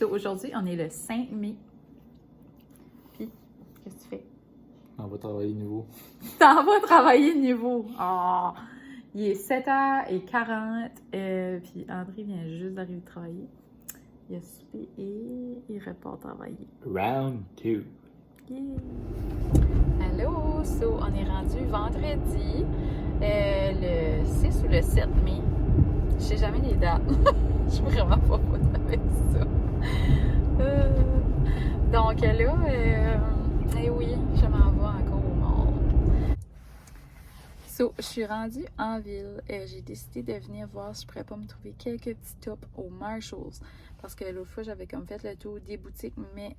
So, aujourd'hui, on est le 5 mai. Puis, qu'est-ce que tu fais? On va travailler nouveau. T'en vas travailler de nouveau. Oh, il est 7h40. Puis André vient juste d'arriver de travailler. Il a soupé et il repart travailler. Round 2. Yeah. Allô! So, on est rendu vendredi, le 6 ou le 7 mai. Je sais jamais les dates. Je suis vraiment pas bonne avec ça. Donc là, oui, je m'en vais encore au mall. So, je suis rendue en ville. J'ai décidé de venir voir si je pourrais pas me trouver quelques petits tops au Marshalls. Parce que l'autre fois, j'avais comme fait le tour des boutiques, mais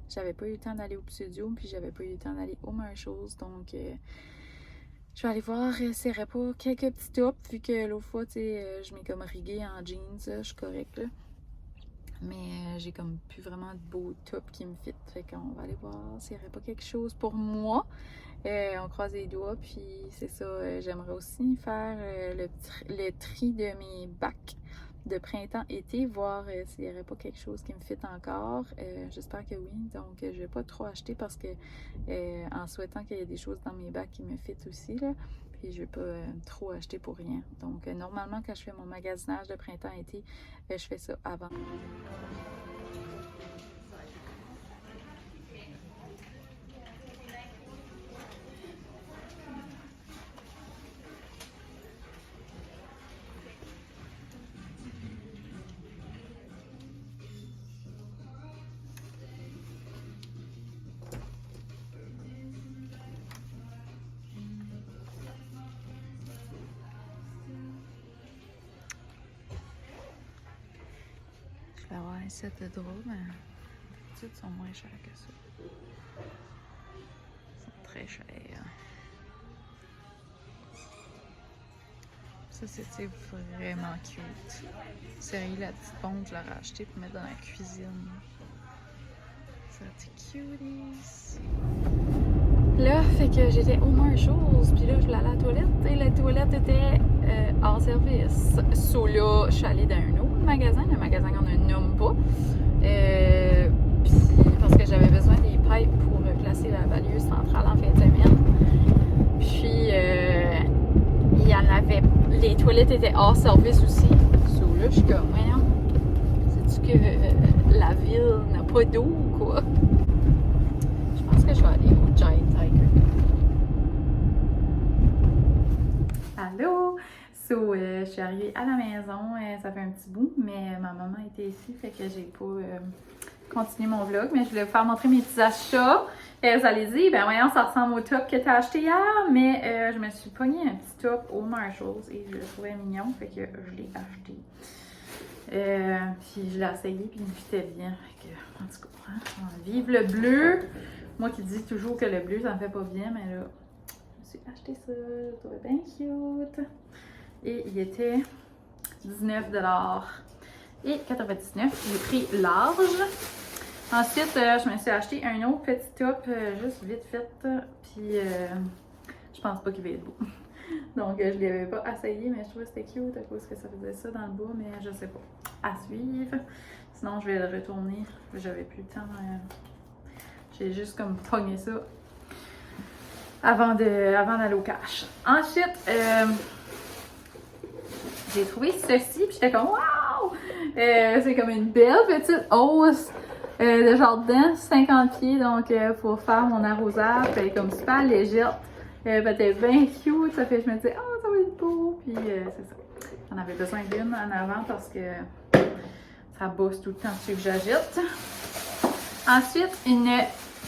j'avais pas eu le temps d'aller au studio, puis j'avais pas eu le temps d'aller au Marshalls. Donc, je vais aller voir s'il n'y aurait pas quelques petits tops, vu que l'autre fois, tu sais, je m'ai comme riguée en jeans, je suis correcte, là. Mais j'ai comme plus vraiment de beaux tops qui me fit. Fait qu'on va aller voir s'il n'y aurait pas quelque chose pour moi. On croise les doigts, puis c'est ça. J'aimerais aussi faire le tri de mes bacs de printemps-été, voir s'il n'y aurait pas quelque chose qui me fit encore. J'espère que oui. Donc, je vais pas trop acheter parce que en souhaitant qu'il y ait des choses dans mes bacs qui me fit aussi, là. Puis je vais pas trop acheter pour rien. Donc, normalement, quand je fais mon magasinage de printemps-été, je fais ça avant. Je vais avoir un set de draps, mais les petites sont moins chères que ça. Ils sont très chers. Ça, c'était vraiment cute. Sérieux, la petite pompe, je l'aurais achetée pour mettre dans la cuisine. Ça, c'est cuties. Là, fait que j'étais au Marshalls, puis là, je voulais aller à la toilette, et la toilette était hors service. So là, je suis allée dans un autre magasin, le magasin qu'on ne nomme pas. Puis, parce que j'avais besoin des pipes pour placer la balayeuse centrale en fin de semaine. Puis, il y en avait, les toilettes étaient hors service aussi. So là, je suis comme, voyons, sais-tu que la ville n'a pas d'eau ou quoi? Je pense que je vais aller au Giant Tiger. Allô? So, je suis arrivée à la maison, ça fait un petit bout, mais ma maman était ici, fait que j'ai pas continué mon vlog, mais je voulais vous faire montrer mes petits achats. Vous allez dire, ben voyons, ça ressemble au top que tu as acheté hier, mais je me suis pogné un petit top au Marshalls et je le trouvais mignon, fait que je l'ai acheté. Puis je l'ai essayé, puis il me fitait bien. Fait que, en tout cas, hein, vive le bleu! Moi qui dis toujours que le bleu, ça me fait pas bien, mais là, je me suis acheté ça, je le trouvais bien cute. Et il était 19$ et 99$. J'ai pris large. Ensuite, je me suis acheté un autre petit top, juste vite fait. Puis, je pense pas qu'il va être beau. Donc, je ne l'avais pas essayé, mais je trouvais que c'était cute à cause que ça faisait ça dans le bas, mais je sais pas. À suivre. Sinon, je vais le retourner. J'avais plus le temps. J'ai juste comme pogné ça avant d'aller au cash. Ensuite, j'ai trouvé ceci, puis j'étais comme waouh! C'est comme une belle petite hausse de jardin, 50 pieds, donc pour faire mon arrosage. Elle est comme super légère. Elle était bien cute, ça fait je me disais, oh, ça va être beau, puis c'est ça. J'en avais besoin d'une en avant parce que ça bosse tout le temps dessus que j'agite. Ensuite, une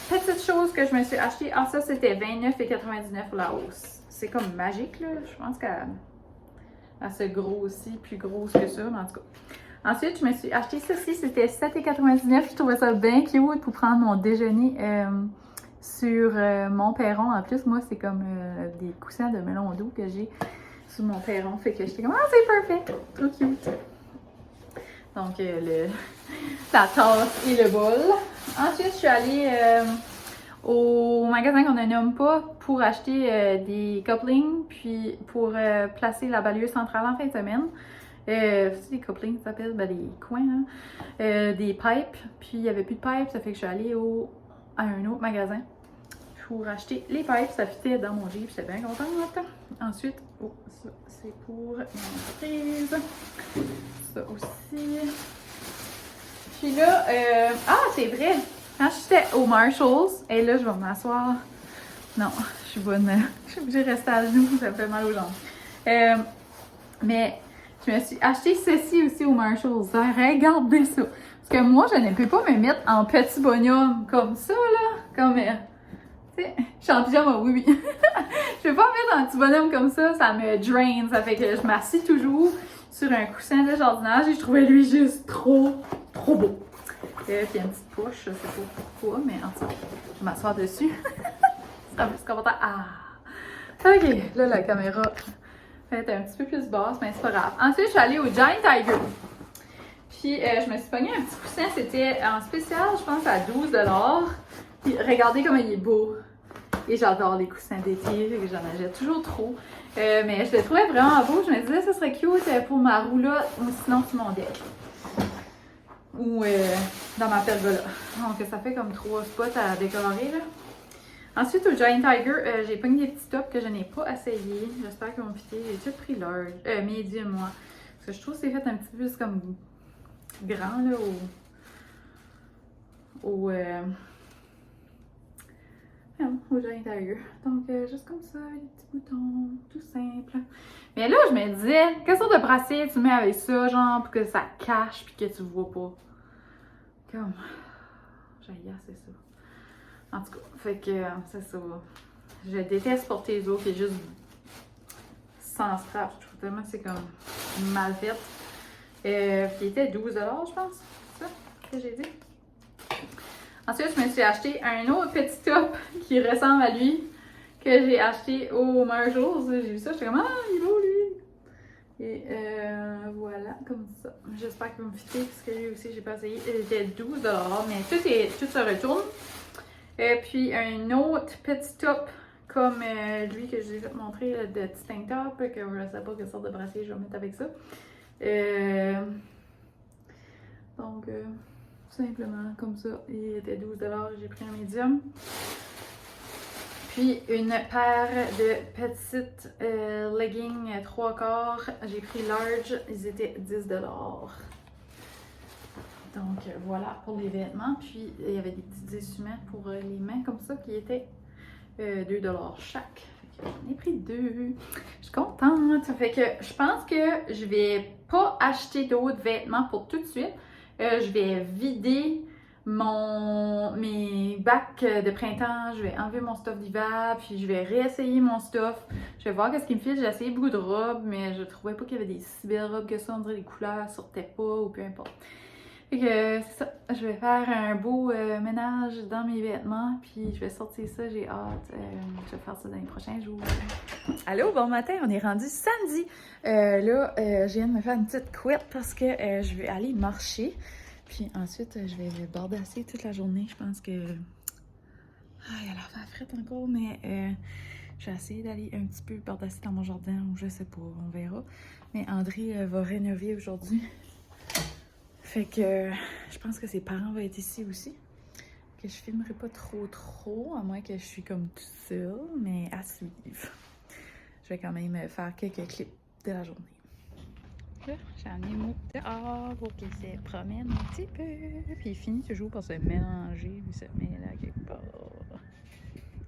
petite chose que je me suis achetée, ça c'était 29,99$ pour la hausse. C'est comme magique, là. Je pense qu'elle se grossit, plus grosse que ça, mais en tout cas. Ensuite, je me suis acheté ceci, c'était 7,99$. Je trouvais ça bien cute pour prendre mon déjeuner sur mon perron. En plus, moi, c'est comme des coussins de melon d'eau que j'ai sur mon perron. Fait que j'étais comme, ah, c'est parfait! Trop cute! Donc, la tasse et le bol. Ensuite, je suis allée au magasin qu'on ne nomme pas pour acheter des couplings, puis pour placer la balayeuse centrale en fin de semaine. C'est des couplings, ça s'appelle, ben des coins, là. Des pipes, puis il n'y avait plus de pipes, ça fait que je suis allée à un autre magasin pour acheter les pipes, ça fitait dans mon Jeep, j'étais bien contente. Ensuite, oh, ça c'est pour mon entreprise, ça aussi. Puis là, c'est vrai, quand j'étais au Marshalls, et là je vais m'asseoir, non, je suis bonne, je suis obligée de rester à genoux, ça me fait mal aux jambes. Mais je me suis acheté ceci aussi au Marshalls, regardez ça. Parce que moi, je ne peux pas me mettre en petit bonhomme comme ça, là, comme... tu sais, je suis en pyjama, oui. Je peux pas me mettre en petit bonhomme comme ça me drain. Ça fait que je m'assis toujours sur un coussin de jardinage et je trouvais lui juste trop beau. Puis il y a une petite poche, je sais pas pourquoi, mais en tout cas, je vais m'asseoir dessus. Ça sera plus confortable. Ok, là, la caméra va être un petit peu plus basse, mais c'est pas grave. Ensuite, je suis allée au Giant Tiger. Puis, je me suis pogné un petit coussin, c'était en spécial, je pense, à 12$. Puis, regardez comment il est beau. Et j'adore les coussins d'été, j'en achète toujours trop. Mais je le trouvais vraiment beau. Je me disais, ça serait cute pour ma roulotte ou sinon sur mon deck. Ou dans ma pergola. Donc, ça fait comme 3 spots à décorer, là. Ensuite, au Giant Tiger, j'ai pogné des petits tops que je n'ai pas essayé. J'espère qu'ils vont fitter. J'ai tout pris large, medium, moi. Parce que je trouve que c'est fait un petit peu plus comme grand, là, au Giant Tiger. Donc, juste comme ça, avec des petits boutons, tout simple. Mais là, je me disais, quelle sorte de bracelet tu mets avec ça, genre, pour que ça cache puis que tu vois pas? Comme, j'ai assez ça. En tout cas, fait que, c'est ça. Je déteste porter les os qui est juste sans strap. Je trouve tellement que c'est comme mal fait. Puis il était 12$, je pense. C'est ça que j'ai dit. Ensuite, je me suis acheté un autre petit top qui ressemble à lui que j'ai acheté au Marshalls. J'ai vu ça, j'étais comme, il est beau lui! Et voilà, comme ça. J'espère qu'il va me fitter parce que lui aussi, j'ai pas essayé. Il était 12$, mais tout se retourne. Puis un autre petit top comme lui que je vous ai fait montrer, de petit tank top, que je ne sais pas quelle sorte de bracelet je vais mettre avec ça. Donc, simplement comme ça, il était 12$, j'ai pris un medium. Puis une paire de petites leggings 3/4, j'ai pris large, ils étaient 10$. Donc voilà pour les vêtements. Puis il y avait des petits essuie-mains pour les mains comme ça qui étaient 2$ chaque. J'en ai pris 2. Je suis contente. Fait que je pense que je vais pas acheter d'autres vêtements pour tout de suite. Je vais vider mes bacs de printemps. Je vais enlever mon stuff d'hiver. Puis je vais réessayer mon stuff. Je vais voir qu'est-ce qui me file. J'ai essayé beaucoup de robes, mais je trouvais pas qu'il y avait des si belles robes que ça. On dirait que les couleurs sortaient pas ou peu importe. Fait que c'est ça, je vais faire un beau ménage dans mes vêtements, puis je vais sortir ça, j'ai hâte. Je vais faire ça dans les prochains jours. Allô, bon matin, on est rendu samedi. Je viens de me faire une petite couette parce que je vais aller marcher. Puis ensuite, je vais bordasser toute la journée. Je pense que... il y a la faire frette encore, mais je vais essayer d'aller un petit peu bordasser dans mon jardin, ou je sais pas, on verra. Mais André va rénover aujourd'hui. Fait que je pense que ses parents vont être ici aussi. Que je filmerai pas trop, à moins que je suis comme toute seule, mais à suivre. Je vais quand même faire quelques clips de la journée. Là, j'en ai mon dehors pour qu'il se promène un petit peu. Puis il finit toujours par se mélanger, il se met là quelque part.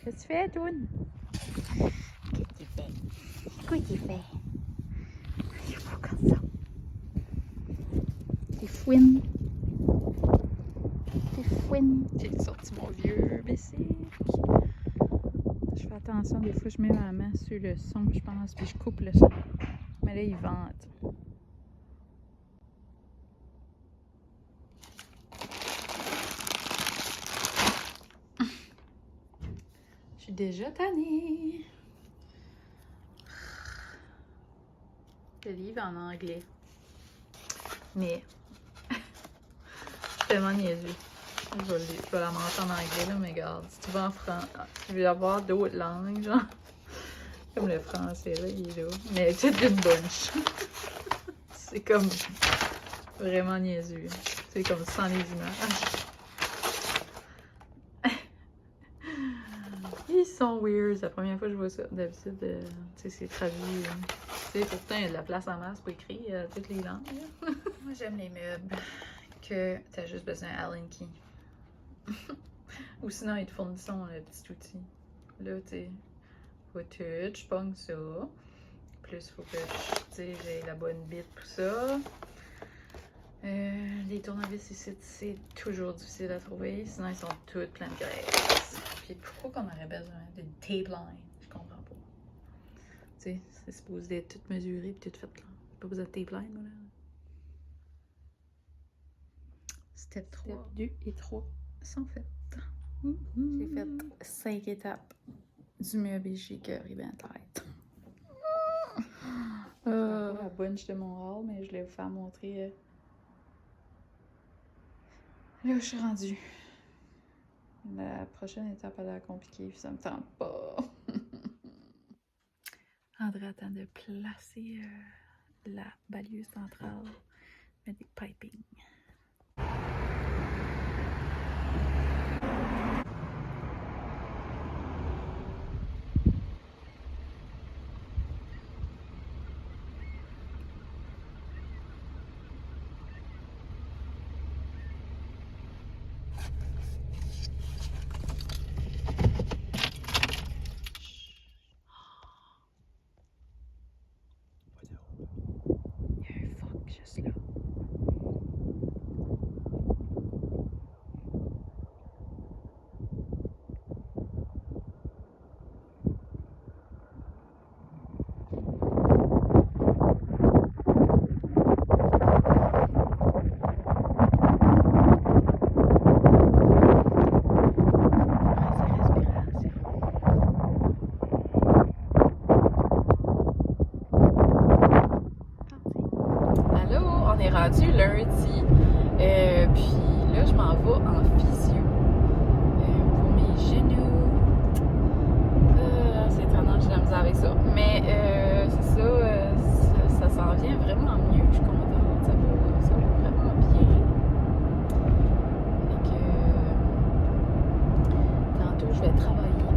Qu'est-ce que tu fais, Toon? Qu'est-ce que tu fais? Quoi tu fais? Il faut comme ça. T'es fouine. T'es fouine. J'ai sorti mon vieux bicycle. Je fais attention, des fois je mets ma main sur le son, je pense, puis je coupe le son. Mais là, il vente. Je suis déjà tannée. Le livre en anglais. Mais... tellement niaiseux. Je vais la montrer en anglais, là, mais regarde, si tu vas en français, tu veux avoir d'autres langues, genre, comme le français, là, il est là, mais c'est une bunch. C'est comme vraiment niaiseux. C'est comme sans les images. Ils sont weird. C'est la première fois que je vois ça. D'habitude, tu sais, c'est traduit. Tu sais, pourtant, il y a de la place en masse pour écrire toutes les langues. Moi, j'aime les meubles que t'as juste besoin d'Allen Key. Ou sinon, ils te fournissent le petit outil. Là, tu sais, faut tout, je pogne ça. Plus, faut que j'ai la bonne bite pour ça. Les tournevis ici, c'est toujours difficile à trouver. Sinon, ils sont toutes pleins de graisse. Puis pourquoi qu'on aurait besoin d'une tape line? Je comprends pas. Tu sais, c'est supposé être tout mesuré et tout fait là. Pas besoin de tape line, là. Step 3. Step 2 et 3 sont faites. J'ai fait 5 étapes du meuble et j'ai cœuré bien tête. La bunch de mon haul, mais je vais vous faire montrer là où je suis rendue. La prochaine étape a l'air compliquée, ça me tente pas. André attend de placer la balieuse centrale, mettre des piping. Il y a un fuck juste là. Allô, on est rendu lundi. Puis là, je m'en vais en physio pour mes genoux. C'est étonnant, j'ai de la misère avec ça. Mais c'est ça, ça s'en vient vraiment mieux. Je suis contente. Ça va vraiment bien. Fait que tantôt, je vais travailler.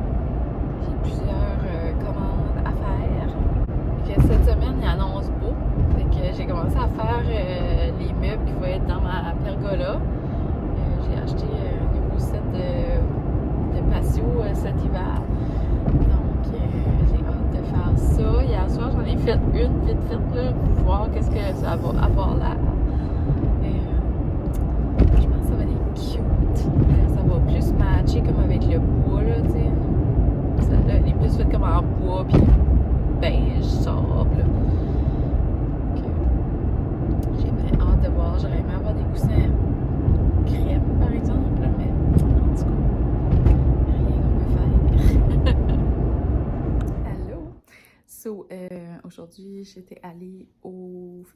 J'ai plusieurs commandes à faire. Fait que cette semaine, il annonce beau. Fait que j'ai commencé à faire les meubles qui vont être dans ma pergola. J'ai acheté un nouveau set de patio cet hiver. Donc j'ai hâte de faire ça. Hier soir, j'en ai fait une vite faite là, pour voir qu'est-ce que ça va avoir l'air. Je pense que ça va être cute. Ça va plus matcher comme avec le bois là, tu sais. Ça est plus fait comme en bois puis beige, sable. J'ai bien hâte de voir. J'aurais aimé avoir des coussins crème, par exemple, mais en tout cas, rien qu'on peut faire. Allô? So, aujourd'hui, j'étais allée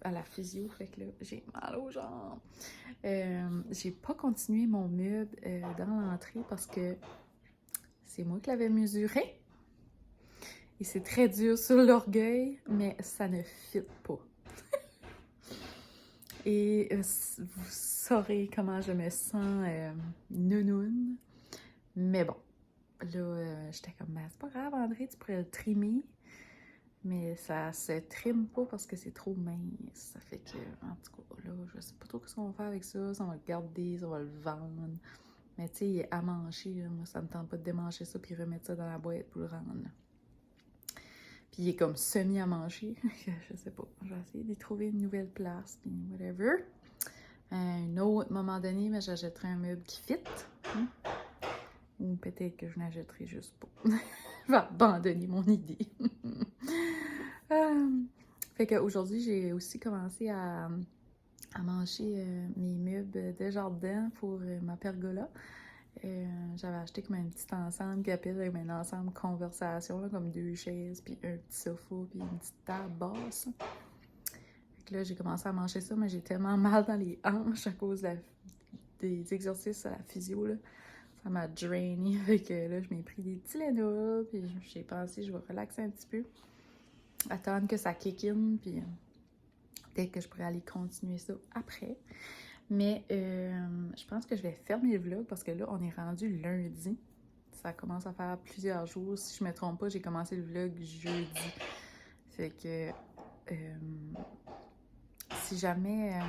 à la physio, fait que là, j'ai mal aux jambes. J'ai pas continué mon meuble dans l'entrée parce que c'est moi qui l'avais mesuré. Et c'est très dur sur l'orgueil, mais ça ne fit pas. Et vous saurez comment je me sens nounoune. Mais bon, là, j'étais comme, ben, c'est pas grave, André, tu pourrais le trimer. Mais ça se trime pas parce que c'est trop mince. Ça fait que, en tout cas, là, je sais pas trop ce qu'on va faire avec ça. Si on va le garder, si on va le vendre. Mais tu sais, il est à manger. Là. Moi, ça me tente pas de démancher ça puis remettre ça dans la boîte pour le rendre. Puis il est comme semi à manger. Je sais pas. Je vais essayer de trouver une nouvelle place, puis whatever. Un autre moment donné, mais j'achèterai un meuble qui fit. Ou peut-être que je n'achèterai juste pas. Je vais abandonner mon idée. Fait qu'aujourd'hui, j'ai aussi commencé à manger mes meubles de jardin pour ma pergola. J'avais acheté comme un petit ensemble qui appelle un ensemble conversation, là, comme 2 chaises, puis un petit sofa, puis une petite table basse. Fait que là, j'ai commencé à manger ça, mais j'ai tellement mal dans les hanches à cause des exercices à la physio, là. Ça m'a drainé. Fait que là, je m'ai pris des Tylenol, puis j'ai pensé je vais relaxer un petit peu. Attendre que ça kick in, puis Peut-être que je pourrais aller continuer ça après. Mais je pense que je vais fermer le vlog parce que là, on est rendu lundi. Ça commence à faire plusieurs jours. Si je me trompe pas, j'ai commencé le vlog jeudi. Fait que si jamais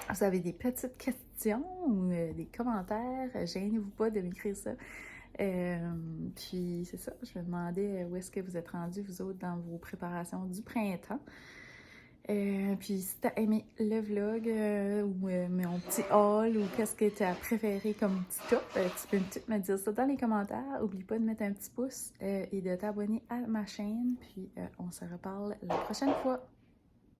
vous avez des petites questions ou des commentaires, gênez-vous pas de m'écrire ça. Puis c'est ça, je me demandais où est-ce que vous êtes rendus, vous autres, dans vos préparations du printemps. Puis si t'as aimé le vlog ou mon petit haul ou qu'est-ce que t'as préféré comme petit top, tu peux me dire ça dans les commentaires. Oublie pas de mettre un petit pouce et de t'abonner à ma chaîne. Puis on se reparle la prochaine fois.